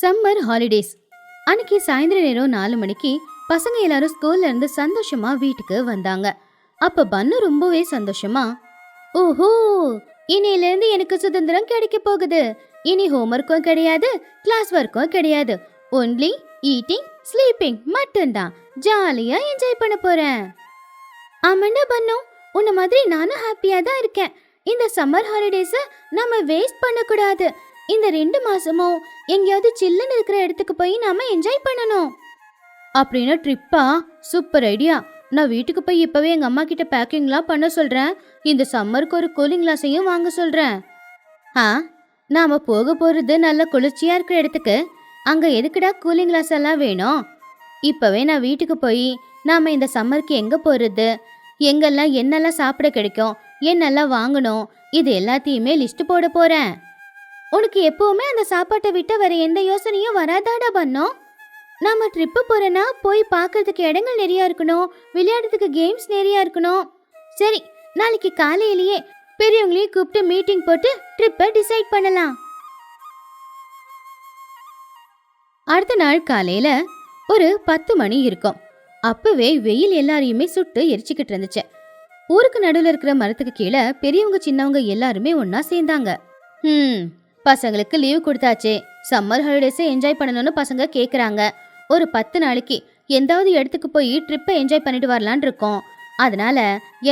Summer holidays அன்னைக்கு சாயந்தர நேரம் 4 மணிக்கு பசங்க எல்லாரும் ஸ்கூல்ல இருந்து சந்தோஷமா வீட்டுக்கு வந்தாங்க. அப்ப பன்னு ரொம்பவே சந்தோஷமா, ஓஹோ, இன்னையில இருந்து எனக்கு சுதந்திரம் கிடைக்க போகுது. இனி ஹோம்ஒர்க்கும் கிடையாது, கிளாஸ் ஒர்க்கும் கிடையாது. ஒன்லி ஈட்டிங் ஸ்லீப்பிங் மட்டும்தான். ஜாலியா என்ஜாய் பண்ண போறேன். ஆமாண்டா பன்னு, உன்ன மாதிரி நானும் ஹாப்பியா தான் இருக்கேன். இந்த சம்மர் ஹாலிடேஸ நம்ம வேஸ்ட் பண்ணக்கூடாது. இந்த 2 மாசமும் எங்கேயாவது சில்லுன்னு இருக்கிற இடத்துக்கு போய் நாம என்ஜாய் பண்ணணும். அப்படின்னு ட்ரிப்பா? Super idea. நான் வீட்டுக்கு போய் இப்பவே எங்க அம்மா கிட்ட பேக்கிங்லாம் பண்ண சொல்றேன். இந்த சம்மருக்கு ஒரு கூலிங் கிளாஸையும் வாங்க சொல்றேன். நாம போக போறது நல்ல குளிர்ச்சியா இருக்கிற இடத்துக்கு. அங்க எதுக்குடா கூலிங் கிளாஸ் எல்லாம் வேணும்? இப்பவே நான் வீட்டுக்கு போய் நாம இந்த சம்மருக்கு எங்க போறது, எங்கெல்லாம் என்னெல்லாம் சாப்பிட கிடைக்கும், என்னெல்லாம் வாங்கணும், இது எல்லாத்தையுமே லிஸ்ட் போட போறேன். உனக்கு எப்பவுமே அந்த சாப்பாட்டை விட்டு வேற எந்த யோசனையும் வராதாடா பண்ணோம். நாம ட்ரிப்பு போறேன்னா போய் பார்க்கறதுக்கு இடங்கள் நிறைய இருக்கணும், விளையாடுறதுக்கு கேம்ஸ் நிறைய இருக்கணும். சரி, நாளைக்கு காலையிலேயே பெரியவங்களையும் கூப்பிட்டு மீட்டிங் போட்டு ட்ரிப்பை டிசைட் பண்ணலாம். அடுத்த நாள் காலையில ஒரு 10 மணி இருக்கும். அப்பவே வெயில் எல்லாரையுமே சுட்டு எரிச்சுக்கிட்டு இருந்துச்சு. ஊருக்கு நடுவில் இருக்கிற மரத்துக்கு கீழே பெரியவங்க சின்னவங்க எல்லாருமே ஒன்னா சேர்ந்தாங்க. பசங்களுக்கு லீவ் கொடுத்தாச்சே, சம்மர் ஹாலிடேஸை என்ஜாய் பண்ணணும்னு பசங்க கேட்குறாங்க. ஒரு 10 நாளைக்கு எந்தாவது இடத்துக்கு போய் ட்ரிப்பை என்ஜாய் பண்ணிட்டு வரலான் இருக்கோம். அதனால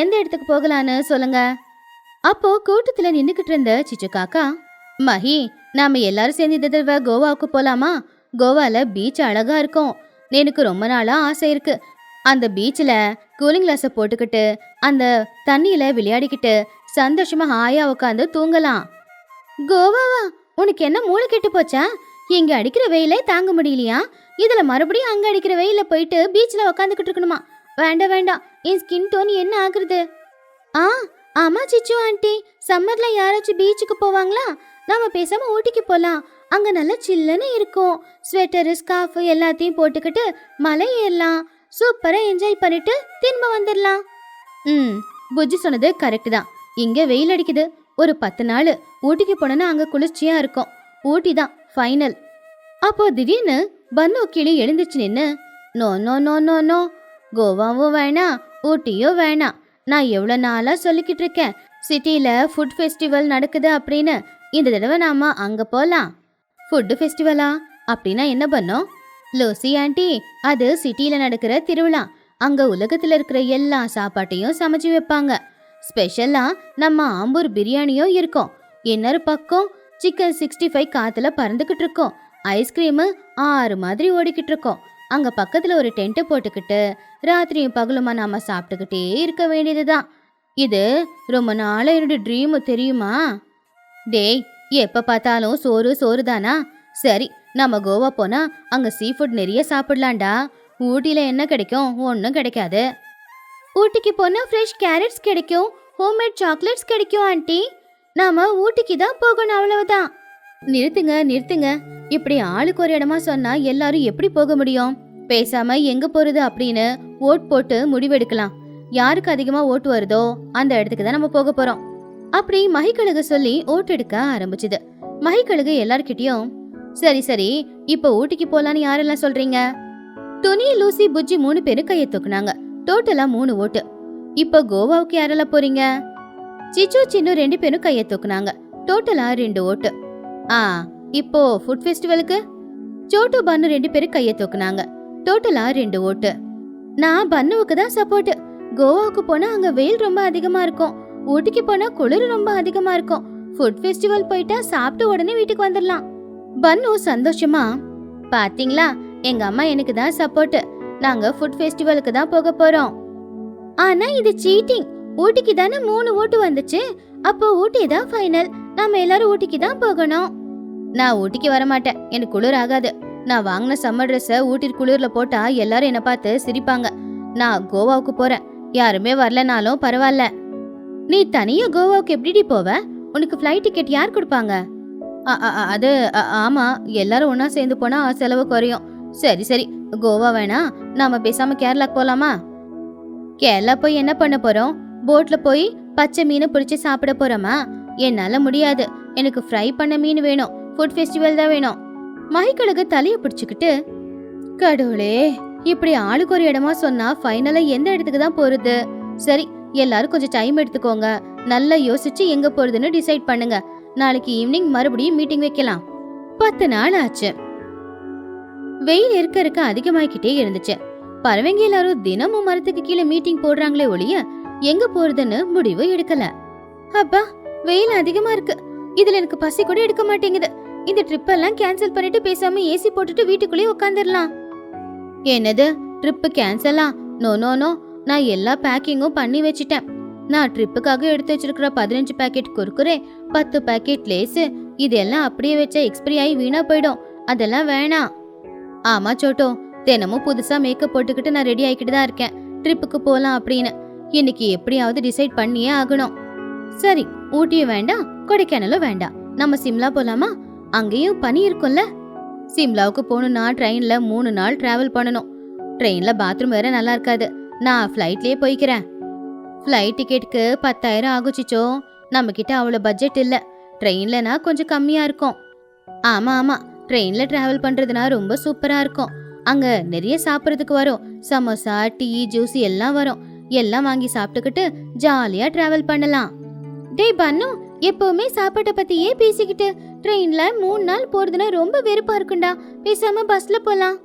எந்த இடத்துக்கு போகலான்னு சொல்லுங்க. அப்போ கூட்டத்தில் நின்றுக்கிட்டு இருந்த சிச்சு காக்கா, மஹி, நாம எல்லாரும் சேர்ந்து இந்த தடவை கோவாவுக்கு போலாமா? கோவால பீச் அழகா இருக்கும். எனக்கு ரொம்ப நாளா ஆசை இருக்கு. அந்த பீச்சில் கூலிங் கிளாஸை போட்டுக்கிட்டு அந்த தண்ணியில விளையாடிக்கிட்டு சந்தோஷமா ஹாயா உட்காந்து தூங்கலாம். கோவாவா? உனக்கு என்ன மூளை கெட்டு போச்சா? இங்க அடிக்கிற வெயிலே தாங்க முடியலையா? இதுல மறுபடியும் அங்க அடிக்கிற வெயில போயிட்டு பீச்ல உக்காந்துக்கிட்டு இருக்கணுமா? வேண்டாம் வேண்டாம், என் ஸ்கின் டோன் என்ன ஆகுறது? ஆமா சிச்சு ஆண்டி, சம்மர்ல யாராச்சும் பீச்சுக்கு போவாங்களா? நாம பேசாம ஊட்டிக்கு போலாம். அங்க நல்லா சில்லுன்னு இருக்கும். ஸ்வெட்டரு ஸ்கார்ஃப் எல்லாத்தையும் போட்டுக்கிட்டு மலை ஏறலாம். சூப்பரா என்ஜாய் பண்ணிட்டு திரும்ப வந்துடலாம். புஜ்ஜி சொன்னது கரெக்ட் தான். இங்க வெயில் அடிக்குது. ஒரு 10 நாள் ஊட்டிக்கு போனா அங்க குளிர்ச்சியா இருக்கும். ஊட்டி தான் ஃபைனல். அப்போ திடீர்னு பன்னு கிளி எழுந்துச்சு நின்று, no no no no no, கோவாவும் வேணாம், ஊட்டியும் வேணாம். நான் எவ்வளோ நாளா சொல்லிக்கிட்டு இருக்கேன், சிட்டியில ஃபுட் ஃபெஸ்டிவல் நடக்குது அப்படின்னு. இந்த தடவை நாம அங்க போலாம். ஃபுட் ஃபெஸ்டிவலா? அப்படின்னா என்ன பண்ணோம்? லூசி ஆண்டி, அது சிட்டியில நடக்கிற திருவிழா. அங்க உலகத்துல இருக்கிற எல்லா சாப்பாட்டையும் சமைச்சு வைப்பாங்க. ஸ்பெஷலா நம்ம ஆம்பூர் பிரியாணியும் இருக்கும். இன்னொரு பக்கம் சிக்கன் 65 காத்துல பறந்துகிட்டு இருக்கோம். ஐஸ்கிரீமு 6 மாதிரி ஓடிக்கிட்டு இருக்கோம். அங்க பக்கத்துல ஒரு டென்ட் போட்டுக்கிட்டு ராத்திரியும் பகலுமா நாம சாப்பிட்டுக்கிட்டே இருக்க வேண்டியதுதான். இது ரொம்ப நாளா என்னோட ட்ரீம் தெரியுமா? டேய், எப்ப பார்த்தாலும் சோறு சோறு தானா? சரி, நம்ம கோவா போனா அங்க சீ ஃபுட் நிறைய சாப்பிடலாம்டா. ஊட்டியில என்ன கிடைக்கும்? ஒன்றும் கிடைக்காது. ஊட்டிக்கு போனா ஃப்ரெஷ் கேரட்ஸ் கிடைக்கும், ஹோம்மேட் சாக்லேட்ஸ் கிடைக்கும் ஆண்டி. நாம ஊட்டிக்கு தான் போகணும், அவ்வளவுதான். நிறுத்துங்க. இப்படி ஆளுக்கு ஒரு இடமா சொன்னா எல்லாரும் எப்படி போக முடியும்? பேசாம எங்க போறது அப்படின்னு ஓட் போட்டு முடிவெடுக்கலாம். யாருக்கு அதிகமா ஓட்டு வருதோ அந்த இடத்துக்கு தான் நம்ம போக போறோம். அப்படி மகிக்கழுகு சொல்லி ஓட்டு எடுக்க ஆரம்பிச்சுது. மகிக்கழுகு எல்லார்கிட்டயும், சரி, இப்ப ஊட்டிக்கு போலான்னு யாரெல்லாம் சொல்றீங்க? துணி, லூசி, புஜ்ஜி 3 பேரும் கையை தூக்குனாங்க. டோட்டலா 3 ஓட்டு. இப்போ கோவாவுக்கு யாரெல்லாம் போறீங்க? சிச்சு சின்னு 2 பேரும் கையை தூக்குனாங்க. டோட்டலா 2 ஓட்டு. இப்போ ஃபுட் ஃபெஸ்டிவலுக்கு? சோட்டு பன்னு 2 பேரும் கையை தூக்குனாங்க. டோட்டலா 2 ஓட்டு. நான் பன்னுவுக்கு தான் சப்போர்ட். கோவாவுக்கு போனா அங்க வெயில் ரொம்ப அதிகமா இருக்கும். ஊட்டிக்கு போனா குளிர் ரொம்ப அதிகமா இருக்கும். ஃபுட் ஃபெஸ்டிவல் போயிட்டா சாப்பிட்டு உடனே வீட்டுக்கு வந்துடலாம். பன்னு சந்தோஷமா, பாத்தீங்களா, எங்க அம்மா எனக்கு தான் சப்போர்ட். நாங்க ஃபுட் ஃபெஸ்டிவலுக்கு தான் போக போறோம். ஆனா இது சீட்டிங். ஊட்டிக்கு தானே 3 ஓட்டு வந்துச்சு. அப்போ ஊட்டி தான் ஃபைனல். நாம எல்லாரும் ஊட்டிக்கு தான் போகணும். நான் ஊட்டிக்கு வர மாட்டேன், எனக்கு குளிர் ஆகாது. நான் வாங்கின சம்மர் ட்ரெஸ்ஸை ஊட்டி குளிர்ல போட்டா எல்லாரும் என்ன பார்த்து சிரிப்பாங்க. நான் கோவாவுக்கு போறேன். யாருமே வரலனாலும் பரவாயில்ல. நீ தனியா கோவாவுக்கு எப்படி போவ? உனக்கு ஃப்ளைட் டிக்கெட் யார் கொடுப்பாங்க? அது ஆமா, எல்லாரும் ஒன்னா சேர்ந்து போனா செலவு குறையும். சரி, கோவா வேணா, நாம பேசாம கேரளாக்கு போலாமா? கேரளா போய் என்ன பண்ண போறோம்? போட்ல போய் பச்சை மீனை பிடிச்சி சாப்பிட போறோமா? என்னால முடியாது. எனக்கு ஃப்ரை பண்ண மீன் வேணும். ஃபுட் ஃபெஸ்டிவல் தான் வேணும். மகிக்கழகு தலைய பிடிச்சுக்கிட்டு, கடவுளே, இப்படி ஆளுக்கு ஒரு இடமா சொன்னா ஃபைனலா எந்த இடத்துக்கு தான் போறது? சரி, எல்லாரும் கொஞ்சம் டைம் எடுத்துக்கோங்க. நல்லா யோசிச்சு எங்க போறதுன்னு டிசைட் பண்ணுங்க. நாளைக்கு ஈவினிங் மறுபடியும் மீட்டிங் வைக்கலாம். 10 நாள் ஆச்சு. வெயில் இருக்க அதிகமாகிக்கிட்டே இருந்துச்சு. பறவைங்க எல்லாரும் தினமும் மரத்துக்கு கீழே மீட்டிங் போடுறாங்களே ஒழிய எங்க போறதுன்னு முடிவு எடுக்கல. அப்பா, வெயில் அதிகமா இருக்கு. இதுல எனக்கு பசி கூட எடுக்க மாட்டேங்குது. இந்த ட்ரிப் எல்லாம் கேன்சல் பண்ணிட்டு பேசாம ஏசி போட்டுட்டு வீட்டுக்குள்ளே உட்காந்துடலாம். என்னது, ட்ரிப் கேன்சலா? நோ நோ நோ, நான் எல்லா பேக்கிங்கும் பண்ணி வச்சிட்டேன். நான் ட்ரிப்புக்காக எடுத்து வச்சிருக்கிற 15 பேக்கெட் குர்குரே, 10 பேக்கெட் லேஸ், இதெல்லாம் அப்படியே வச்சா எக்ஸ்பிரி ஆகி வீணா போயிடும். அதெல்லாம் வேணாம். ஆமா சோட்டோ, தினமும் புதுசா மேக்கப் போட்டுக்கிட்டு நான் ரெடி ஆகிக்கிட்டு தான் இருக்கேன் ட்ரிப்புக்கு போலாம் அப்படின்னு. இன்னைக்கு எப்படியாவது டிசைட் பண்ணியே ஆகணும். சரி, ஊட்டியும் வேண்டாம், கொடைக்கானலும் வேண்டாம், நம்ம சிம்லா போலாமா? அங்கேயும் பனி இருக்கும்ல. சிம்லாவுக்கு போகணும்னா ட்ரெயின்ல 3 நாள் டிராவல் பண்ணணும். ட்ரெயின்ல பாத்ரூம் வேற நல்லா இருக்காது. நான் ஃப்ளைட்லயே போய்க்கிறேன். ஃப்ளைட் டிக்கெட்டுக்கு 10,000 ஆகுச்சிச்சோ. நம்ம கிட்ட அவ்வளவு பட்ஜெட் இல்ல. ட்ரெயின்லனா கொஞ்சம் கம்மியா இருக்கும். ஆமா ஆமா, ட்ரெயின்ல டிராவல் பண்றதுனா ரொம்ப சூப்பரா இருக்கும். அங்க நிறைய சாப்பிட்றதுக்கு வரும். சமோசா, டீ, ஜூஸ் எல்லாம் வரும். எல்லாம் வாங்கி சாப்பிட்டுக்கிட்டு ஜாலியா டிராவல் பண்ணலாம். டேய் பன்னு, எப்பவுமே சாப்பாட்டை பத்தியே பேசிக்கிட்டு ட்ரெயின்ல 3 நாள் போறதுன்னா ரொம்ப வெறுப்பா இருக்குண்டா. பேசாம பஸ்ல போலாம்.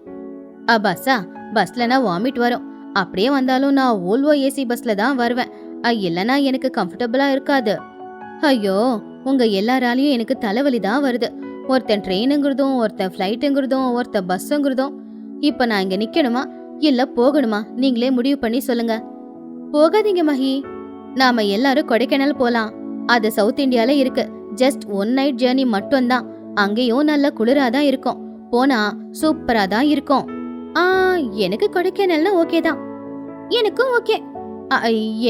பஸ்ஸா? பஸ்லனா வாமிட் வரும். அப்படியே வந்தாலும் நான் ஓல்வோ ஏசி பஸ்ல தான் வருவேன். இல்லனா எனக்கு கம்ஃபர்டபுளா இருக்காது. ஐயோ, உங்க எல்லாராலையும் எனக்கு தலைவலி தான் வருது. ஒருத்தன் ட்ரெயினுங்கிறதும், ஒருத்தன் ஃப்ளைட்டுங்கிறதும், ஒருத்தன் பஸ்ஸுங்கிறதும். இப்ப நான் இங்க நிக்கணுமா இல்ல போகணுமா? நீங்களே முடிவு பண்ணி சொல்லுங்க. போகாதீங்க மஹி, நாம எல்லாரும் கொடைக்கானல் போலாம். அது சவுத் இந்தியால இருக்கு. ஜஸ்ட் 1 நைட் ஜர்னி மட்டும் தான். அங்கேயும் நல்ல குளிராதான் இருக்கும். போனா சூப்பரா தான் இருக்கும். எனக்கு கொடைக்கானல்னா ஓகே தான். எனக்கும் ஓகே.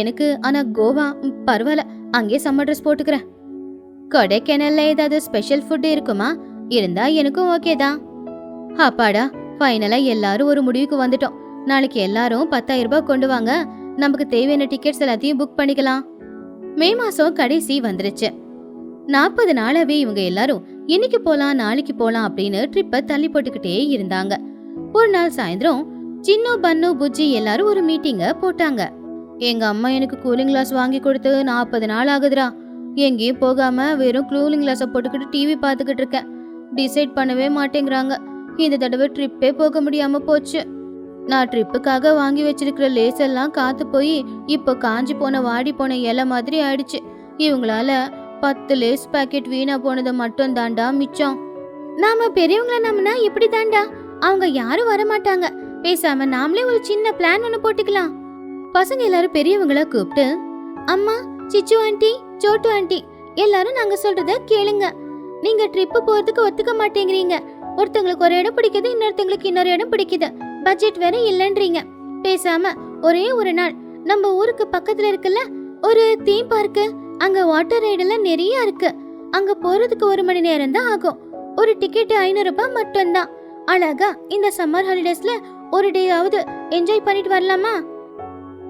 எனக்கு ஆனா கோவா பரவாயில்ல, அங்கே சம்மர் ட்ரெஸ் போட்டுக்கிறேன். கொடைக்கானல்ல ஏதாவது ஸ்பெஷல் ஃபுட் இருக்குமா? இருந்தா எனக்கும் ஓகே தான். அப்பாடா, ஃபைனலா எல்லாரும் ஒரு முடிவுக்கு வந்துட்டோம். நாளைக்கு எல்லாரும் 10,000 ரூபாய் கொண்டு வாங்க. நமக்கு தேவையான டிக்கெட்ஸ் எல்லாத்தையும் புக் பண்ணிக்கலாம். மே மாசம் கடைசி வந்துருச்சு. 40 நாளாவே இவங்க எல்லாரும் இன்னைக்கு போலாம் நாளைக்கு போலாம் அப்படின்னு ட்ரிப்பை தள்ளி போட்டுக்கிட்டே இருந்தாங்க. ஒரு நாள் சாயந்தரம் சின்னு, பன்னு, புஜ்ஜி எல்லாரும் ஒரு மீட்டிங்க போட்டாங்க. எங்க அம்மா எனக்கு கூலிங் கிளாஸ் வாங்கி கொடுத்து 40 நாள் ஆகுதுடா. எங்கேயும் போகாம வெறும் கூலிங் கிளாஸ போட்டுக்கிட்டு டிவி பார்த்துக்கிட்டு இருக்கேன். டிசைட் பண்ணவே மாட்டேங்கிறாங்க. இந்த தடவை ட்ரிப்பே போக முடியாம போச்சு. நான் ட்ரிப்புக்காக வாங்கி வச்சிருக்கிற லேஸ் எல்லாம் காத்து போய் இப்போ காஞ்சி போன வாடி போன இலை மாதிரி ஆயிடுச்சு. இவங்களால 10 லேஸ் பாக்கெட் வீணா போனதை மட்டும் தாண்டா மிச்சம். நாம பெரியவங்கள நம்பினா இப்படி தாண்டா, அவங்க யாரும் வரமாட்டாங்க. பேசாம நாமளே ஒரு சின்ன பிளான் ஒண்ணு போட்டுக்கலாம். பசங்க எல்லாரும் பெரியவங்கள கூப்பிட்டு, அம்மா, சிச்சு ஆண்டி, சோட்டு ஆண்டி, எல்லாரும் நாங்க சொல்றத கேளுங்க. நீங்க ட்ரிப்பு போறதுக்கு ஒத்துக்க மாட்டேங்கிறீங்க. ஒருத்தங்களுக்கு ஒரு இடம் பிடிக்குது, இன்னொருத்தங்களுக்கு இன்னொரு இடம் பிடிக்குது. பட்ஜெட் வேற இல்லன்றீங்க. பேசாம ஒரே ஒரு நாள் நம்ம ஊருக்கு பக்கத்துல இருக்குல்ல ஒரு தீம் பார்க்கு, அங்க வாட்டர் ரைடு எல்லாம் நிறைய இருக்கு. அங்க போறதுக்கு 1 மணி நேரம் தான் ஆகும். ஒரு டிக்கெட் 500 ரூபாய் மட்டும்தான். அழகா இந்த சம்மர் ஹாலிடேஸ்ல ஒரு டேயாவது என்ஜாய் பண்ணிட்டு வரலாமா?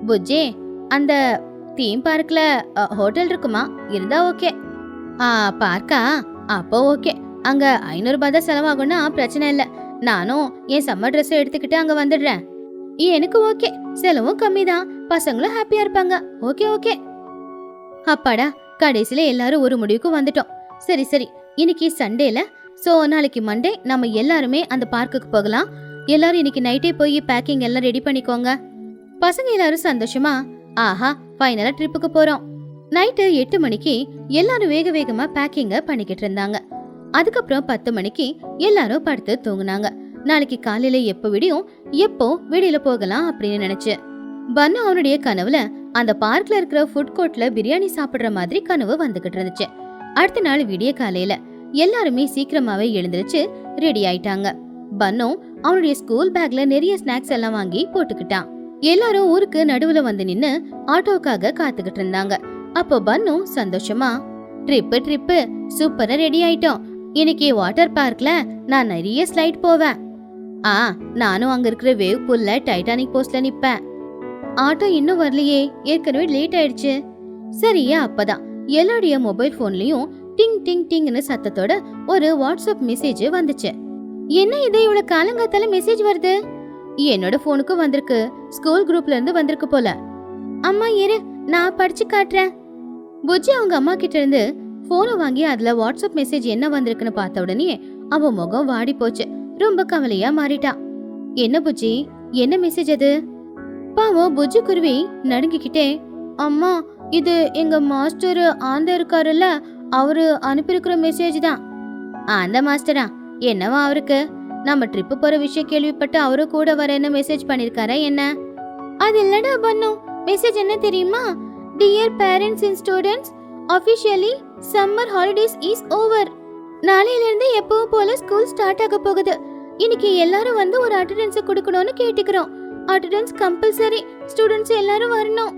புஜ்ஜே, அந்த தீம் பார்க்ல ஹோட்டல் இருக்குமா? இருந்தா ஓகே. பார்க்கா? அப்போ ஓகே. அங்க 500 ரூபாய் தான் செலவாகும்னா பிரச்சனை இல்ல. நானும் என் சம்மர் ட்ரெஸ் எடுத்துக்கிட்டு அங்க வந்துடுறேன். எனக்கு ஓகே. செலவும் கம்மி தான், பசங்களும் ஹாப்பியா இருப்பாங்க. Okay okay. அப்பாடா, கடைசியில எல்லாரும் ஒரு முடிவுக்கு வந்துட்டோம். சரி சரி, இன்னைக்கு சண்டேல, சோ நாளைக்கு மண்டே நம்ம எல்லாருமே அந்த பார்க்குக்கு போகலாம். எல்லாரும் இன்னைக்கு நைட்டே போய் பேக்கிங் எல்லாம் ரெடி பண்ணிக்கோங்க. பசங்க எல்லாரும் சந்தோஷமா, ஆஹா, ஃபைனலா ட்ரிப்புக்கு போறோம். நைட்டு 8 மணிக்கு எல்லாரும் வேக வேகமா பேக்கிங்க பண்ணிக்கிட்டு இருந்தாங்க. அதுக்கப்புறம் 10 மணிக்கு எல்லாரும் படுத்து தூங்குனாங்க. நாளைக்கு காலையில எப்போ விடியும், எப்போ வெளியில போகலாம் அப்படின்னு நினைச்சு பன்னு அவனுடைய கனவுல அந்த பார்க்ல இருக்கிற ஃபுட் கோர்ட்ல பிரியாணி சாப்பிடுற மாதிரி கனவு வந்துகிட்டு இருந்துச்சு. அடுத்த நாள் விடிய காலையில எல்லாருமே சீக்கிரமாவே எழுந்திருச்சு ரெடி ஆயிட்டாங்க. பன்னு அவனுடைய ஸ்கூல் பேக்ல நிறைய ஸ்நாக்ஸ் எல்லாம் வாங்கி போட்டுக்கிட்டான். எல்லாரும் ஊருக்கு நடுவுல வந்து நின்னு ஆட்டோக்காக காத்துக்கிட்டு இருந்தாங்க. அப்போ பன்னு சந்தோஷமா, ட்ரிப்பு சூப்பரா ரெடி ஆயிட்டோம். இன்னைக்கு வாட்டர் பார்க்ல நான் நிறைய ஸ்லைட் போவேன். நானும் அங்க இருக்கிற வேவ் பூல்ல டைட்டானிக் போஸ்ட்ல நிப்பேன். ஆட்டோ இன்னும் வரலையே, ஏற்கனவே லேட் ஆயிடுச்சு. சரியா அப்பதான் எல்லாருடைய மொபைல் போன்லயும் டிங் டிங் டிங்னு சத்தத்தோட ஒரு வாட்ஸ்அப் மெசேஜ் வந்துச்சு. என்ன இது இவ்வளவு காலங்காத்தால மெசேஜ் வருது? என்னோட போனுக்கு வந்திருக்கு. ஸ்கூல் குரூப்ல இருந்து வந்திருக்கு போல. அம்மா இரு, நான் படிச்சு காட்டுறேன். புஜ்ஜி அவங்க அம்மா கிட்ட இருந்து போனை வாங்கி அதுல வாட்ஸ்அப் மெசேஜ் என்ன வந்திருக்குன்னு பார்த்த உடனே அவ முகம் வாடி போச்சு. ரொம்ப கவலையா மாறிட்டா. என்ன புஜ்ஜி, என்ன மெசேஜ் அது? பாவம் புஜ்ஜி குருவி நடுங்கிக்கிட்டே, அம்மா இது எங்க மாஸ்டர் ஆந்த இருக்காருல்ல, அவரு அனுப்பியிருக்கிற மெசேஜ் தான். அந்த மாஸ்டரா? என்னவா அவருக்கு? நம்ம ட்ரிப்பு போற விஷயம் கேள்விப்பட்டு அவரு கூட வரேன்னு மெசேஜ் பண்ணிருக்காரா என்ன? அது இல்லடா பன்னு, மெசேஜ் என்ன தெரியுமா? Dear parents and students, officially summer holidays is over. நாளையில இருந்து எப்பவும் போல ஸ்கூல் ஸ்டார்ட் ஆக போகுது. இன்னைக்கு எல்லாரும் வந்து ஒரு அட்டெண்டன்ஸ் கொடுக்கணும்னு கேட்டுக்கிறோம். அட்டெண்டன்ஸ் கம்பல்சரி, ஸ்டூடெண்ட்ஸ் எல்லாரும் வரணும்.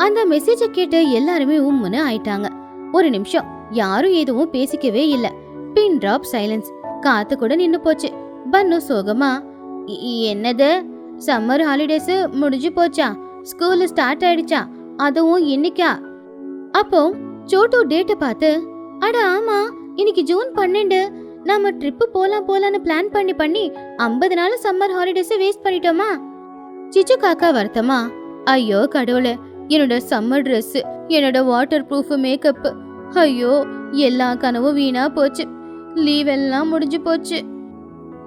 அந்த மெசேஜை கேட்டு எல்லாருமே உம்முன்னு ஆயிட்டாங்க. ஒரு நிமிஷம் யாரும் எதுவும் பேசிக்கவே இல்ல. Pin drop silence. காத்து கூட நின்னு போச்சு. பன்னு சோகமா, என்னது சம்மர் ஹாலிடேஸ் முடிஞ்சு போச்சா? ஸ்கூல் ஸ்டார்ட் ஆயிடுச்சா? அதுவும் இன்னைக்கா? அப்போ சோட்டு டேட்டை பார்த்து, அட ஆமா, இன்னைக்கு ஜூன் 12. நாம ட்ரிப்பு போலான்னு பிளான் பண்ணி 50 நாள் சம்மர் ஹாலிடேஸ் வேஸ்ட் பண்ணிட்டோமா? சிச்சு காக்கா வருத்தமா, ஐயோ கடவுளே, என்னோட சம்மர் ட்ரெஸ், என்னோட வாட்டர் ப்ரூஃப் மேக்கப், ஐயோ எல்லா கனவும் வீணா போச்சு. லீவ் எல்லாம் முடிஞ்சு போச்சு.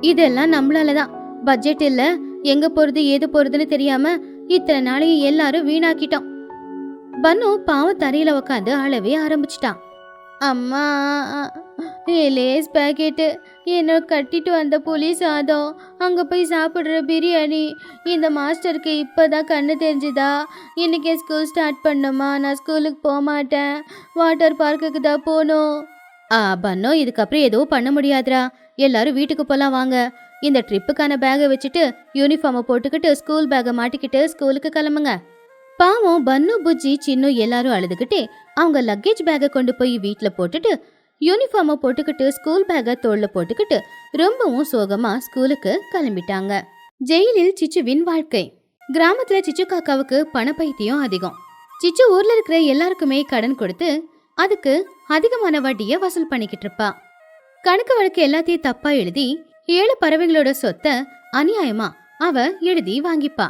இதெல்லாம் நம்மளாலதான். பட்ஜெட் இல்ல, எங்க போறது ஏது போறதுன்னு தெரியாம இத்தனை நாளைக்கு எல்லாரும் வீணாக்கிட்டோம். பன்னு பாவம் தரையில உக்காந்து அழவே ஆரம்பிச்சிட்டான். அம்மா, லேஸ் பாக்கெட்டு, என்ன கட்டிட்டு வந்த புளி சாதம், அங்க போய் சாப்பிடுற பிரியாணி, இந்த மாஸ்டருக்கு இப்பதான் கண்ணு தெரிஞ்சுதா? இன்னைக்கே ஸ்கூல் ஸ்டார்ட் பண்ணுமா? நான் ஸ்கூலுக்கு போக மாட்டேன், வாட்டர் பார்க்குக்கு தான் போகணும். பன்னோ, இதுக்கப்புறம் எதுவும் பண்ண முடியாதுரா. எல்லாரும் வீட்டுக்கு போலாம் வாங்க. இந்த ட்ரிப்புக்கான பேகை வச்சுட்டு யூனிஃபார்மை போட்டுக்கிட்டு ஸ்கூல் பேகை மாட்டிக்கிட்டு ஸ்கூலுக்கு கிளம்புங்க. பாவம் பன்னு புஜ்ஜி சின்னு எல்லாரும் அழுதுகிட்டே அவங்க லக்கேஜ் பேக்கை கொண்டு போய் வீட்டுல போட்டுட்டு யூனிஃபார்மை போட்டுக்கிட்டு ஸ்கூல் பேக்கை தோல்ல போட்டுக்கிட்டு ரொம்பவும் சோகமா ஸ்கூலுக்கு கிளம்பிட்டாங்க. ஜெயிலில் சிச்சுவின் வாழ்க்கை. கிராமத்துல சிச்சு காக்காவுக்கு பணப்பைத்தியம் அதிகம். சிச்சு ஊர்ல இருக்கிற எல்லாருக்குமே கடன் கொடுத்து அதுக்கு அதிகமான வட்டியை வசூல் பண்ணிக்கிட்டு இருப்பா. கணக்கு வழக்கு எல்லாத்தையும் தப்பா எழுதி 7 பறவைகளோட சொத்தை அநியாயமா அவ எழுதி வாங்கிப்பா.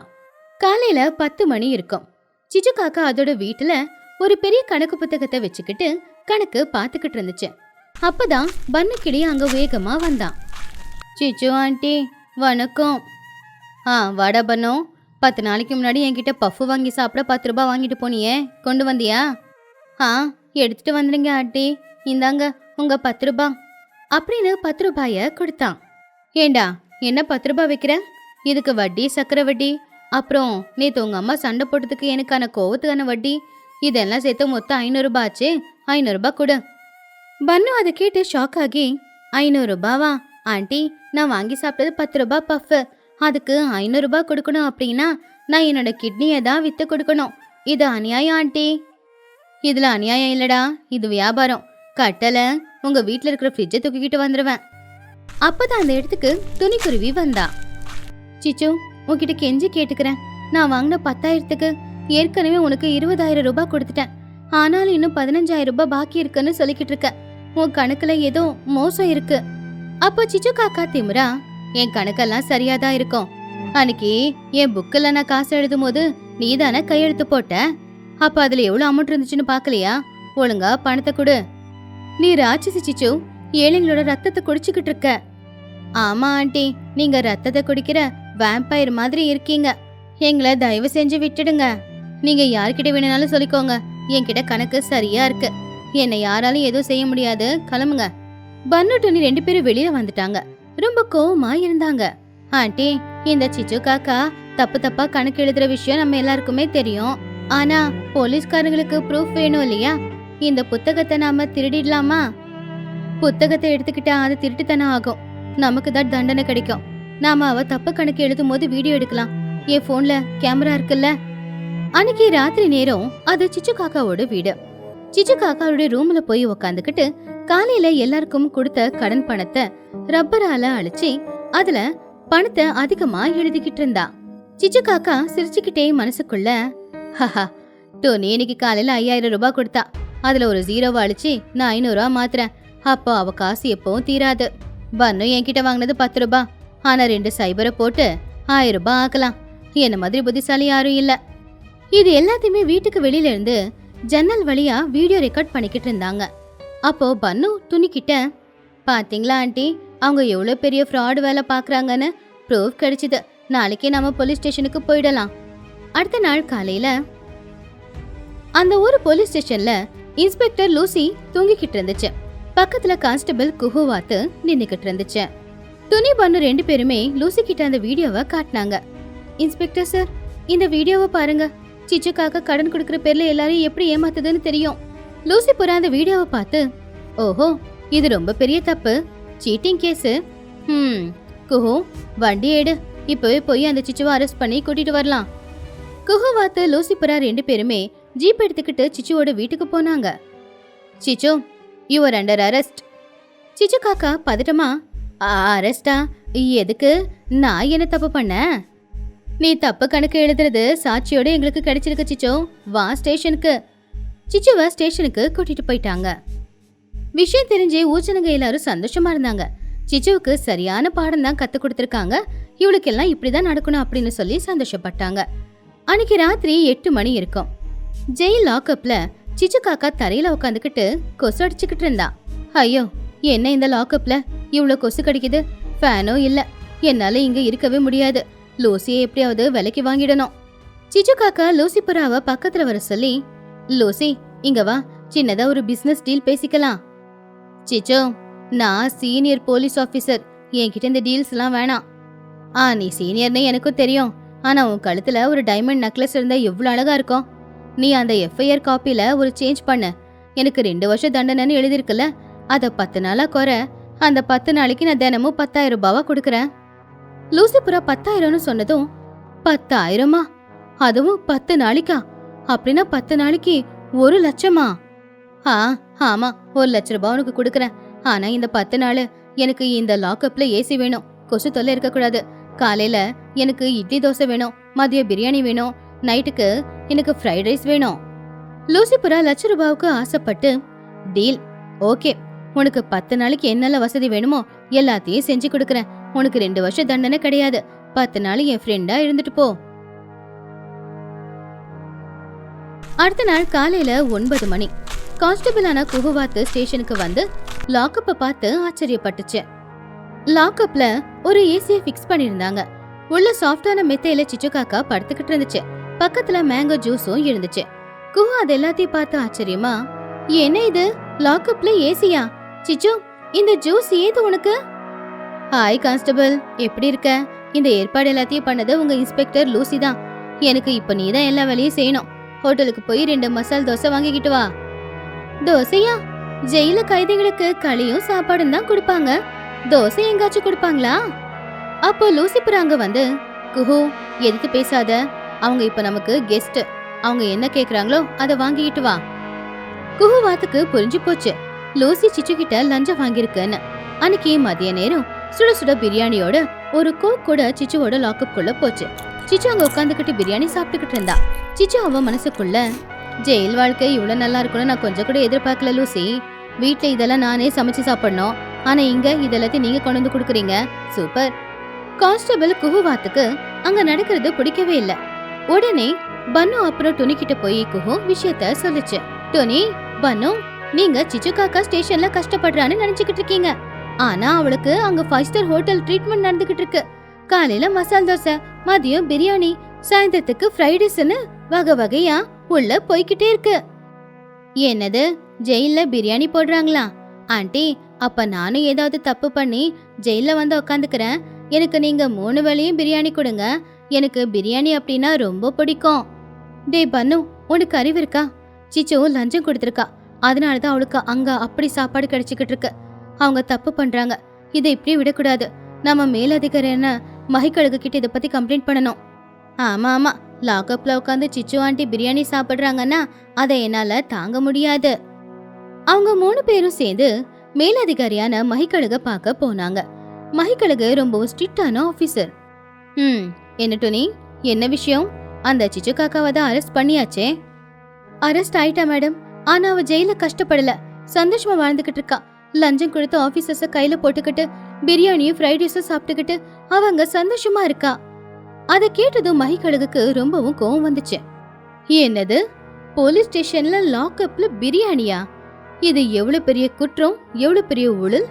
காலையில 10 மணி இருக்கும். சிச்சு காக்கா அதோட வீட்டுல ஒரு பெரிய கணக்கு புத்தகத்தை வச்சுக்கிட்டு கணக்கு பாத்துக்கிட்டு இருந்துச்சு. அப்பதான் பன்னு கிளி அங்க வேகமா வந்தான். சிச்சு ஆண்டி வணக்கம். வாடா பன்னோ, 10 நாளைக்கு முன்னாடி என்கிட்ட பஃப் வாங்கி சாப்பிட 10 ரூபாய் வாங்கிட்டு போனியே, கொண்டு வந்தியா? எடுத்துட்டு வந்துடுங்க ஆண்டி, இந்தாங்க உங்க 10 ரூபாய் அப்படின்னு 10 ரூபாய கொடுத்தான். ஏண்டா என்ன 10 ரூபாய் வைக்கிற? இதுக்கு வட்டி, சக்கரை வட்டி, அப்புறம் நேத்து உங்க அம்மா சண்டை போட்டதுக்கு எனக்கான கோவத்துக்கான வட்டி, இதெல்லாம் சேர்த்து மொத்தம் 500 ரூபாய் ஆச்சு. 500 ரூபாய் கொடு. பன்னு அதை கேட்டு ஷாக் ஆகி, 500 ரூபாவா ஆண்டி? நான் வாங்கி சாப்பிட்டது 10 ரூபாய் பஃப், அதுக்கு 500 ரூபாய் கொடுக்கணும் அப்படின்னா நான் என்னோட கிட்னியை தான் வித்து கொடுக்கணும். இது அநியாயம் ஆண்டி. இதுல அநியாயம் இல்லடா, இது வியாபாரம். கட்டல உங்க வீட்டுல இருக்கிற ஃப்ரிட்ஜை தூக்கிக்கிட்டு வந்துருவேன். அப்பதான் அந்த இடத்துக்கு துணிக்குருவி வந்தா. சிச்சு, உன்கிட்ட கெஞ்சி கேட்டுக்கிறேன். நான் வாங்கின 10,000க்கு ஏற்கனவே உனக்கு 20,000 ரூபாய் கொடுத்துட்டேன். ஆனாலும் இன்னும் 15,000 ரூபாய் பாக்கி இருக்குன்னு சொல்லிக்கிட்டு இருக்க. உன் கணக்குல ஏதோ மோசம் இருக்கு. அப்போ சிச்சு காக்கா திமுறா, என் கணக்கெல்லாம் சரியாதான் இருக்கும். அன்னைக்கு என் புக்கில் நான் காசு எழுதும் போது நீ தானே கையெழுத்து போட்ட. அப்ப அதுல எவ்வளவு அமௌண்ட் இருந்துச்சுன்னு பாக்கலையா? ஒழுங்கா பணத்தை கொடு. நீ ராட்சசி சிச்சு, ஏழைங்களோட ரத்தத்தை குடிச்சுக்கிட்டு இருக்க. ஆமா ஆண்டி, நீங்க ரத்தத்தை குடிக்கிற வேம்பயர் மாதிரி இருக்கீங்க. எங்களை தயவு செஞ்சு விட்டுடுங்க. நீங்க யார்கிட்ட வேணும்னாலும் சொல்லிக்கோங்க, என்கிட்ட கணக்கு சரியா இருக்கு. என்னை யாராலும் எதுவும் செய்ய முடியாது, கிளம்புங்க. பன்னு டோனி 2 பேரும் வெளியில வந்துட்டாங்க. ரொம்ப கோவமா இருந்தாங்க. ஆண்டி, இந்த சிச்சு காக்கா தப்பா கணக்கு எழுதுற விஷயம் நம்ம எல்லாருக்குமே தெரியும். ஆனா போலீஸ்காரங்களுக்கு ப்ரூஃப் வேணும் இல்லையா? இந்த புத்தகத்தை நாம திருடிடலாமா? புத்தகத்தை எடுத்துக்கிட்டா அது திருட்டுத்தனம் ஆகும், நமக்கு தான் தண்டனை கிடைக்கும். நாம அவ தப்பு கணக்கு எழுதும் போது வீடியோ எடுக்கலாம். என் போன்ல கேமரா இருக்குல்ல. அன்னைக்கு ராத்திரி நேரம் அது சிச்சு காக்காவோட வீடு. சிச்சு காக்காவோட ரூம்ல போய் உக்காந்துக்கிட்டு காலையில எல்லாருக்கும் கொடுத்த கடன் பணத்தை ரப்பரால அழிச்சு அதுல பணத்தை அதிகமா எழுதிக்கிட்டு இருந்தா. சிச்சு காக்கா சிரிச்சுக்கிட்டே மனசுக்குள்ள, ஹஹா, டோனி இன்னைக்கு காலையில 5,000 ரூபாய் கொடுத்தா, அதுல ஒரு 0 அழிச்சு நான் 500 ரூபாய் மாத்துறேன். அப்போ அவ காசு எப்பவும் தீராது. பன்னு என்கிட்ட வாங்கினது 10 ரூபாய், ஆனா 2 சைபரை போட்டு 1000 ரூபாய் ஆக்கலாம். என்ன மாதிரி புத்திசாலி யாரும் இல்ல. இது எல்லாத்தையுமே வீட்டுக்கு வெளியில இருந்து ஜன்னல் வழியா வீடியோ ரெக்கார்ட் பண்ணிக்கிட்டு இருந்தாங்க. அப்போ பன்னு துணிக்கிட்ட, பாத்தீங்களா ஆண்டி, அவங்க எவ்வளவு பெரிய ஃப்ராட் வேலை பாக்குறாங்கன்னு ப்ரூஃப் கிடைச்சது. நாளைக்கே நாம போலீஸ் ஸ்டேஷனுக்கு போயிடலாம். அடுத்த நாள் காலையில அந்த ஒரு போலீஸ் ஸ்டேஷன்ல இன்ஸ்பெக்டர் லூசி தூங்கிக்கிட்டு இருந்துச்சு. பக்கத்துல கான்ஸ்டபிள் குஹுவாத்து நின்னுக்கிட்டு இருந்துச்சு. துணி பன்னு 2 பேருமே லூசி கிட்ட அந்த வீடியோவை காட்டினாங்க. இன்ஸ்பெக்டர் சார், இந்த வீடியோவை பாருங்க. சிச்சுக்காக கடன் கொடுக்கற பேர்ல எல்லாரையும் எப்படி ஏமாத்துதுன்னு தெரியும். லூசி புறா அந்த வீடியோவை பார்த்து, ஓஹோ, இது ரொம்ப பெரிய தப்பு, சீட்டிங் கேஸ். குஹு, வண்டி எடு, இப்பவே போய் அந்த சிச்சுவை அரெஸ்ட் பண்ணி கூட்டிட்டு வரலாம். குஹுவாத்து லூசி புறா 2 பேருமே ஜீப் எடுத்துக்கிட்டு சிச்சுவோட வீட்டுக்கு போனாங்க. சிச்சு, யூ ஆர் அண்டர் அரெஸ்ட். சிச்சு காக்கா பதட்டமா, அரெஸ்டா? எதுக்கு? நான் என்ன தப்பு பண்ண? நீ தப்பு கணக்கு எழுதுறது சாட்சியோட எங்களுக்கு கிடைச்சிருக்கு சிச்சு, வா ஸ்டேஷனுக்கு. சிச்சுவை ஸ்டேஷனுக்கு கூட்டிட்டு போயிட்டாங்க. விஷயம் தெரிஞ்சு ஊச்சனங்க எல்லாரும் சந்தோஷமா இருந்தாங்க. சிச்சுவுக்கு சரியான பாடம் தான் கத்து கொடுத்துருக்காங்க, இவளுக்கெல்லாம் இப்படிதான் நடக்கணும் அப்படின்னு சொல்லி சந்தோஷப்பட்டாங்க. அன்னைக்கு ராத்திரி 8 மணி இருக்கும். ஜெயில் லாக்அப்ல சிச்சு காக்கா தரையில உட்காந்துக்கிட்டு கொசு அடிச்சுக்கிட்டு இருந்தா. ஐயோ, என்ன இந்த லாக்அப்ல இவ்வளவு கொசு கடிக்குது, ஃபேனோ இல்ல, என்னால இங்க இருக்கவே முடியாது. லூசியை எப்படியாவது விலைக்கு வாங்கிடணும். சிச்சு காக்கா லூசி புறாவை பக்கத்துல வர சொல்லி, லூசி இங்க வா, சின்னதா ஒரு பிசினஸ் டீல் பேசிக்கலாம். சிச்சு, நான் சீனியர் போலீஸ் ஆபீசர், என்கிட்ட இந்த டீல்ஸ் எல்லாம் வேணாம். நீ சீனியர்னு எனக்கும் தெரியும், ஆனா உன் கழுத்துல ஒரு டைமண்ட் நெக்லஸ் இருந்தா எவ்வளவு அழகா இருக்கும். நீ அந்த எஃப்ஐஆர் காப்பில ஒரு சேஞ்ச் பண்ண. எனக்கு 2 வருஷம் தண்டனைன்னு எழுதிருக்குல்ல, அத 10 நாளா குறை. அந்த 10 நாளைக்கு நான் தினமும் 10,000 ரூபாவா கொடுக்கறேன். லூசி புறா 10,000ன்னு சொன்னதும், 10,000மா? அதுவும் 10 நாளைக்கா? அப்படின்னா 10 நாளைக்கு 1 லட்சமா? ஆமா, 1 லட்ச ரூபாய் உனக்கு கொடுக்கறேன். ஆனா இந்த 10 நாள் எனக்கு இந்த லாக்அப்ல ஏசி வேணும், கொசு தொல்லை இருக்கக்கூடாது. காலையில எனக்கு இட்லி தோசை வேணும், மதியம் பிரியாணி வேணும், நைட்டுக்கு எனக்கு ஃப்ரைட் ரைஸ் வேணும். லூசி புறா 1 லட்ச ரூபாவுக்கு ஆசைப்பட்டு, டீல், ஓகே, உனக்கு 10 நாளைக்கு என்னெல்லாம் வசதி வேணுமோ எல்லாத்தையும் செஞ்சு கொடுக்கறேன். உனக்கு 2 வருஷம் தண்டனை கிடையாது, 10 நாள் என் ஃப்ரெண்டா இருந்துட்டு போ. அடுத்த நாள் காலையில 9 மணி கான்ஸ்டபிளான குஹுவாத்து ஸ்டேஷனுக்கு வந்து லாக்அப்பை பார்த்து ஆச்சரியப்பட்டுச்சு. லாக்அப்ல ஒரு ஏசியை ஃபிக்ஸ் பண்ணிருந்தாங்க. உள்ள சாஃப்டான மெத்தையில சிச்சு காக்கா படுத்துக்கிட்டு இருந்துச்சு. பக்கத்துல மேங்கோ ஜூஸும் இருந்துச்சு. குஹு அது எல்லாத்தையும் பார்த்து ஆச்சரியமா, என்ன இது, லாக்அப்ல ஏசியா? சிச்சு, இந்த ஜூஸ் ஏது உனக்கு? ஹாய் கான்ஸ்டபிள், எப்படி இருக்க? இந்த ஏற்பாடு எல்லாத்தையும் பண்ணது உங்க இன்ஸ்பெக்டர் லூசி தான். எனக்கு இப்ப நீ தான் எல்லா வேலையும் செய்யணும். ஹோட்டலுக்கு போய் 2 மசால் தோசை வாங்கிக்கிட்டு வா. தோசையா? ஜெயில கைதிகளுக்கு களியும் சாப்பாடும் தான் கொடுப்பாங்க, தோசை எங்காச்சும் கொடுப்பாங்களா? அப்போ லூசி புறா அங்க வந்து, குஹு எதுக்கு பேசாத, அவங்க இப்ப நமக்கு கெஸ்ட், அவங்க என்ன கேக்குறாங்களோ அதை வாங்கிட்டு வா. குஹு வாத்துக்கு புரிஞ்சு போச்சு, லூசி சிச்சு கிட்ட லஞ்சம் வாங்கிருக்குன்னு. அன்னைக்கு மதிய நேரம் சுட சுட பிரியாணியோட ஒரு கோக் கூட சிச்சுவோட லாக்அப் குள்ள போச்சு. சிச்சு அங்க உட்காந்துக்கிட்டு பிரியாணி சாப்பிட்டுக்கிட்டு இருந்தா. சிச்சு அவ மனசுக்குள்ள, ஜெயில் வாழ்க்கை இவ்வளவு நல்லா இருக்கும்னு நான் கொஞ்சம் கூட எதிர்பார்க்கல லூசி. வீட்டுல இதெல்லாம் நானே சமைச்சு சாப்பிடணும், ஆனா இங்க இதெல்லாத்தையும் நீங்க கொண்டு வந்து குடுக்குறீங்க, சூப்பர். கான்ஸ்டபிள் குஹுவாத்துக்கு அங்க நடக்கிறது பிடிக்கவே இல்ல. உடனே பன்னு அப்புறம் துணி கிட்ட போய் குஹு விஷயத்த சொல்லுச்சு. துணி, பன்னு, நீங்க சிச்சு காக்கா ஸ்டேஷன்ல கஷ்டப்படுறான்னு நினைச்சுக்கிட்டு இருக்கீங்க, ஆனா அவளுக்கு அங்க 5 ஸ்டார் ஹோட்டல் ட்ரீட்மெண்ட் நடந்துகிட்டு இருக்கு. காலையில மசால் தோசை, மதியம் பிரியாணி, சாயந்தரத்துக்கு ஃப்ரைட் ரைஸ்னு வகை வகையா உள்ள போய்கிட்டே இருக்கு. என்னது, ஜெயில பிரியாணி போடுறாங்களா? ஆண்டி, அப்ப நானும் ஏதாவது தப்பு பண்ணி ஜெயில வந்து உக்காந்துக்கிறேன். எனக்கு நீங்க 3 வேளையும் பிரியாணி கொடுங்க, எனக்கு பிரியாணி அப்படின்னா ரொம்ப பிடிக்கும். டே பன்னு, உனக்கு அறிவு இருக்கா? சிச்சு லஞ்சம் கொடுத்துருக்கா, அதனாலதான் அவளுக்கு அங்க அப்படி சாப்பாடு கிடைச்சிக்கிட்டு இருக்கு. அவங்க தப்பு பண்றாங்க, இதை இப்படி விடக்கூடாது. நம்ம மேலதிகாரியான மகிக்கழுகு கிட்ட இதை பத்தி கம்ப்ளைண்ட் பண்ணணும். ஆமா, லாக்அப்ல உட்காந்து சிச்சு ஆண்டி பிரியாணி சாப்பிடுறாங்கன்னா அதை என்னால தாங்க முடியாது. அவங்க 3 பேரும் சேர்ந்து மேலதிகாரியான மகிக்கழுக பார்க்க போனாங்க. மகிக்கழுகு ரொம்பவும் ஸ்ட்ரிக்டான ஆபீசர். என்ன டோனி, என்ன விஷயம்? அந்த சிச்சு காக்காவை தான் அரெஸ்ட் பண்ணியாச்சே. அரெஸ்ட் ஆயிட்டா மேடம், ஆனா அவ ஜெயில கஷ்டப்படல, சந்தோஷமா வாழ்ந்துகிட்டு இருக்கா. லஞ்சம் கொடுத்து ஆபீசர்ஸ கையில போட்டுக்கிட்டு பிரியாணியும் ஃப்ரைட் ரைஸும் சாப்பிட்டுக்கிட்டு அவங்க சந்தோஷமா இருக்கா. அதை கேட்டதும் மகிக்கழகுக்கு ரொம்பவும் கோவம் வந்துச்சு. என்னது, போலீஸ் ஸ்டேஷன்ல லாக்அப்ல பிரியாணியா? இது எவ்வளவு பெரிய குற்றம், எவ்வளவு பெரிய ஊழல்.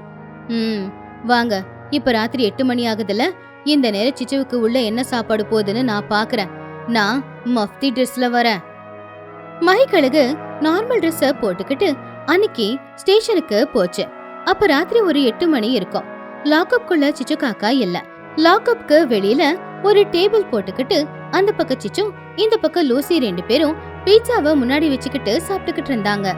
வாங்க, இப்ப ராத்திரி 8 மணி ஆகுதுல, இந்த நேரம் சிச்சுவுக்கு உள்ள என்ன சாப்பாடு போகுதுன்னு நான் பாக்குறேன். நான் மஃப்தி ட்ரெஸ்ல வரேன். மகிக்கழகு நார்மல் ட்ரெஸ்ஸ போட்டுக்கிட்டு அன்னைக்கு ஸ்டேஷனுக்கு போச்சு. அப்ப ராத்திரி ஒரு 8 மணி இருக்கும். லாக்அப்குள்ள சிச்சு காக்கா இல்ல. லாக்அப்க்கு வெளியில ஒரு டேபிள் போட்டுக்கிட்டு அந்த பக்கம் சிச்சு, இந்த பக்கம் லூசி 2 பேரும் பீட்சாவை முன்னாடி வச்சுக்கிட்டு சாப்பிட்டுக்கிட்டு இருந்தாங்க.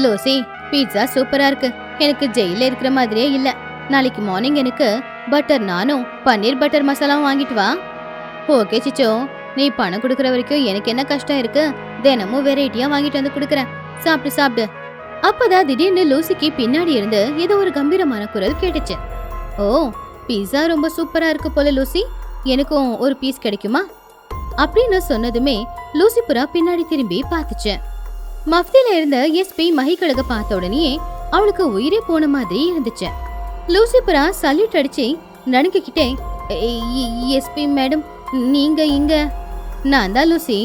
லூசி, பீட்சா சூப்பரா இருக்கு. எனக்கு ஜெயில இருக்கிற மாதிரியே இல்ல. நாளைக்கு மார்னிங் எனக்கு பட்டர் நானும் பன்னீர் பட்டர் மசாலாவும் வாங்கிட்டு வா. ஓகே சிச்சோ, நீ பணம் கொடுக்கற வரைக்கும் எனக்கு என்ன கஷ்டம் இருக்கு? தினமும் வெரைட்டியா வாங்கிட்டு வந்து கொடுக்கறேன். சாப்பிடு சாப்பிடு. அப்பதான் திடீர்னு லூசிக்கு பின்னாடி இருந்து ஏதோ ஒரு கம்பீரமான குரல் கேட்டுச்சு. ஓ, பீட்சா ரொம்ப சூப்பரா இருக்கு போல லூசி, எனக்கும் ஒரு பீஸ் கிடைக்குமா அப்படின்னு சொன்னதுமே லூசி புறா பின்னாடி திரும்பி பார்த்துச்சு. மஃப்தில இருந்த எஸ்பி மகிக்கழக பார்த்த உடனே அவளுக்கு உயிரே போன மாதிரி இருந்துச்சு. லூசி புறா சல்யூட் அடிச்சு நடுங்கிக்கிட்டே, எஸ்பி மேடம், நீங்க இங்க? நான் தான் லூசி,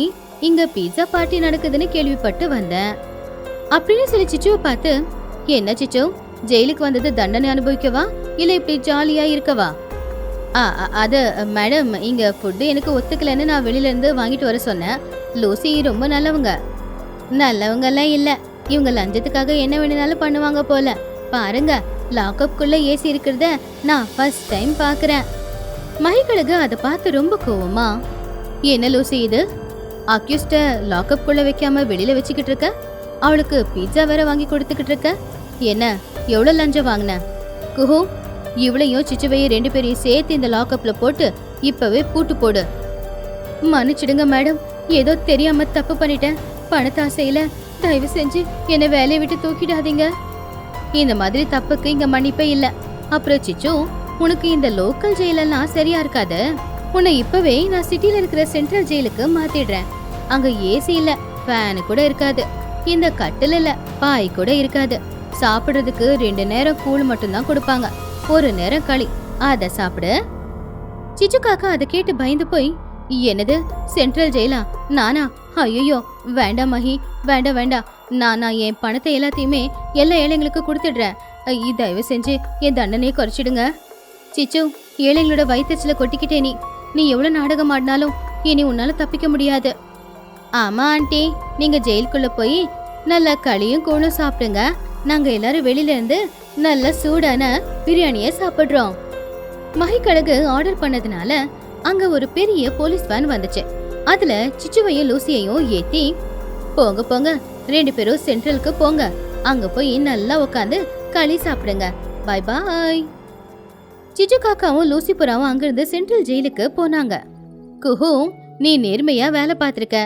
இங்க பீட்சா பார்ட்டி நடக்குதுன்னு கேள்விப்பட்டு வந்தேன் அப்படின்னு சொல்லி சிச்சுவை பார்த்து, என்ன சிச்சு, ஜெயிலுக்கு வந்தது தண்டனை அனுபவிக்கவா இல்ல இப்படி ஜாலியா இருக்கவா? அது மேடம், இங்க ஃபுட்டு எனக்கு ஒத்துக்கலன்னு நான் வெளியில இருந்து வாங்கிட்டு வர சொன்னேன். லூசி ரொம்ப நல்லவங்க. நல்லவங்கெல்லாம் இல்ல, இவங்க லஞ்சத்துக்காக என்ன வேணும்னாலும் பண்ணுவாங்க போல. பாருங்க, லாக்அப்குள்ள ஏசி இருக்கிறத நான் ஃபர்ஸ்ட் டைம் பாக்குறேன். மகிக்கழகு அதை பார்த்து ரொம்ப கோவமா, என்ன லூசி இது, அக்யூஸ்ட லாக்அப்குள்ள வைக்காம வெளியில வச்சுக்கிட்டு இருக்க? அவளுக்கு பீட்சா வேற வாங்கி கொடுத்துக்கிட்டு இருக்க? என்ன, எவ்வளவு லஞ்சம் வாங்கின? குஹு, இவளையும் சிச்சுவையும் 2 பேரையும் சேர்த்து இந்த லாக்அப்ல போட்டு இப்பவே பூட்டு போடு. மன்னிச்சிடுங்க மேடம், ஏதோ தெரியாம தப்பு பண்ணிட்டேன். பணத்தாசையில தயவு செஞ்சு என்ன வேலையை விட்டு தூக்கிடாதீங்க. இந்த மாதிரி தப்புக்கு இங்க மன்னிப்பே இல்ல. அப்புறம் சிச்சு, உனக்கு இந்த லோக்கல் ஜெயிலெல்லாம் சரியா இருக்காது. உன்னை இப்பவே நான் சிட்டில இருக்கிற சென்ட்ரல் ஜெயிலுக்கு மாத்திடுறேன். அங்க ஏசி இல்ல, ஃபேனு கூட இருக்காது. இந்த கட்டில் இல்ல, பாய் கூட இருக்காது. சாப்பிடுறதுக்கு 2 நேரம் கூழ் மட்டும்தான் கொடுப்பாங்க. ஒரு நேரம் களி, அத சாப்பிடு. சிச்சு காக்கா அதை கேட்டு பயந்து போய், என்னது, சென்ட்ரல் ஜெயிலா? நானா? ஐயோ, வேண்டாம் மஹி, வேண்டாம் வேண்டாம். நான் என் பணத்தை எல்லாத்தையுமே எல்லா ஏழைங்களுக்கு கொடுத்துடுறேன். தயவு செஞ்சு என் தண்டனையை குறைச்சிடுங்க. சிச்சு, ஏழைங்களோட வயிற்றுல கொட்டிக்கிட்டே நீ எவ்வளவு நாடகம் ஆடினாலும் இனி உன்னால தப்பிக்க முடியாது. ஆமா ஆண்டி, நீங்க ஜெயிலுக்குள்ள போய் நல்ல களியும் கூழும் சாப்பிடுங்க. நாங்க எல்லாரும் வெளியில இருந்து நல்ல சூடான பிரியாணிய சாப்பிடுறோம். மகிக்கழகு ஆர்டர் பண்ணதுனால அங்க ஒரு பெரிய போலீஸ் வேன் வந்துச்சு. அதுல சிச்சுவையும் லூசியையும் ஏத்தி, போங்க போங்க, 2 பேரும் சென்ட்ரலுக்கு போங்க. அங்க போய் நல்லா உட்காந்து களி சாப்பிடுங்க. Bye bye. சிச்சு காக்காவும் லூசி புறாவும் அங்கிருந்து சென்ட்ரல் ஜெயிலுக்கு போனாங்க. குஹு, நீ நேர்மையா வேலை பார்த்திருக்க.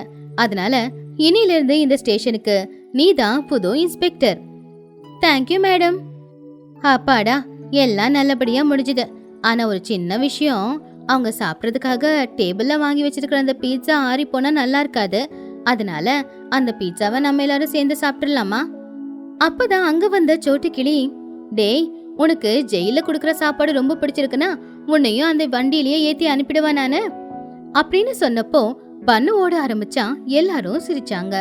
அதனால இனில இருந்து இந்த ஸ்டேஷனுக்கு நீ தான் புது இன்ஸ்பெக்டர். Thank you madam. அப்பாடா, எல்லாம் நல்லபடியா முடிஞ்சுது. ஆனா ஒரு சின்ன விஷயம், அவங்க சாப்பிட்றதுக்காக டேபிள்ல வாங்கி வச்சிருக்கிற அந்த பீட்சா ஆறி போனா நல்லா இருக்காது. அதனால அந்த பீட்சாவை நம்ம எல்லாரும் சேர்ந்து சாப்பிட்டுடலாமா? அப்பதான் அங்க வந்த சோட்டு கிளி, டேய், உனக்கு ஜெயில குடுக்கற சாப்பாடு ரொம்ப பிடிச்சிருக்குன்னா உன்னையும் அந்த வண்டியிலேயே ஏத்தி அனுப்பிடுவா நானு அப்படின்னு சொன்னப்போ பண்ணு ஓட ஆரம்பிச்சா. எல்லாரும் சிரிச்சாங்க.